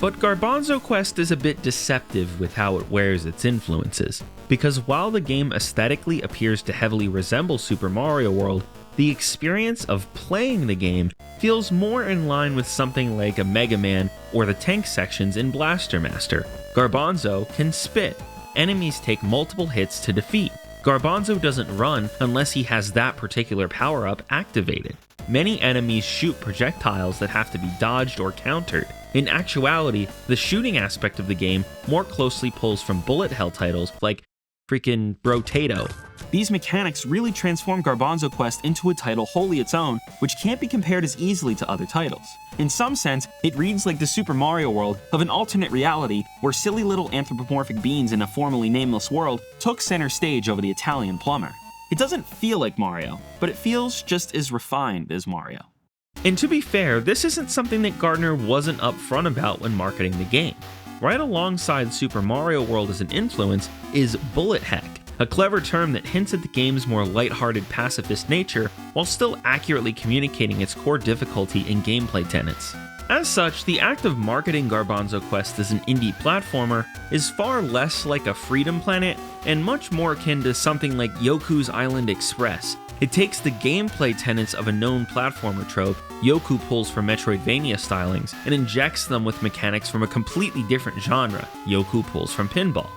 But Garbanzo Quest is a bit deceptive with how it wears its influences, because while the game aesthetically appears to heavily resemble Super Mario World, the experience of playing the game feels more in line with something like a Mega Man or the tank sections in Blaster Master. Garbanzo can spit. Enemies take multiple hits to defeat. Garbanzo doesn't run unless he has that particular power-up activated. Many enemies shoot projectiles that have to be dodged or countered. In actuality, the shooting aspect of the game more closely pulls from bullet hell titles like freaking Brotato. These mechanics really transform Garbanzo Quest into a title wholly its own, which can't be compared as easily to other titles. In some sense, it reads like the Super Mario World of an alternate reality where silly little anthropomorphic beings in a formerly nameless world took center stage over the Italian plumber. It doesn't feel like Mario, but it feels just as refined as Mario. And to be fair, this isn't something that Gardner wasn't upfront about when marketing the game. Right alongside Super Mario World as an influence is bullet heck, a clever term that hints at the game's more lighthearted pacifist nature while still accurately communicating its core difficulty and gameplay tenets. As such, the act of marketing Garbanzo Quest as an indie platformer is far less like a Freedom Planet and much more akin to something like Yoku's Island Express. It takes the gameplay tenets of a known platformer trope Yoku pulls from Metroidvania stylings and injects them with mechanics from a completely different genre Yoku pulls from pinball.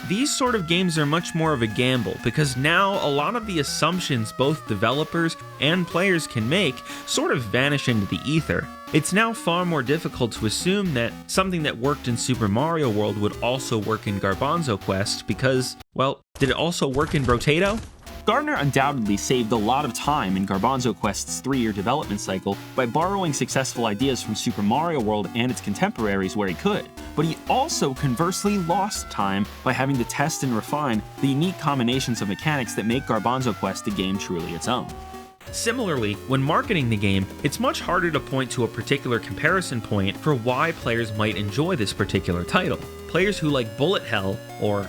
These sort of games are much more of a gamble because now a lot of the assumptions both developers and players can make sort of vanish into the ether. It's now far more difficult to assume that something that worked in Super Mario World would also work in Garbanzo Quest because, well, did it also work in Brotato? Gardner undoubtedly saved a lot of time in Garbanzo Quest's 3-year development cycle by borrowing successful ideas from Super Mario World and its contemporaries where he could, but he also conversely lost time by having to test and refine the unique combinations of mechanics that make Garbanzo Quest a game truly its own. Similarly, when marketing the game, it's much harder to point to a particular comparison point for why players might enjoy this particular title. Players who like bullet hell, or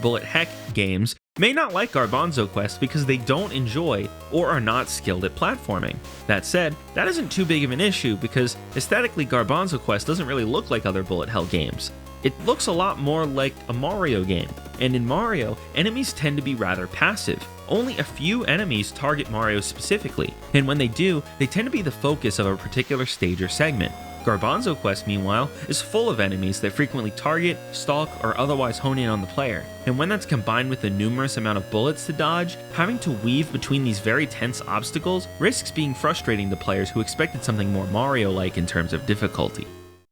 bullet heck games, may not like Garbanzo Quest because they don't enjoy or are not skilled at platforming. That said, that isn't too big of an issue because aesthetically Garbanzo Quest doesn't really look like other bullet hell games. It looks a lot more like a Mario game, and in Mario, enemies tend to be rather passive. Only a few enemies target Mario specifically, and when they do, they tend to be the focus of a particular stage or segment. Garbanzo Quest, meanwhile, is full of enemies that frequently target, stalk, or otherwise hone in on the player, and when that's combined with the numerous amount of bullets to dodge, having to weave between these very tense obstacles risks being frustrating to players who expected something more Mario-like in terms of difficulty.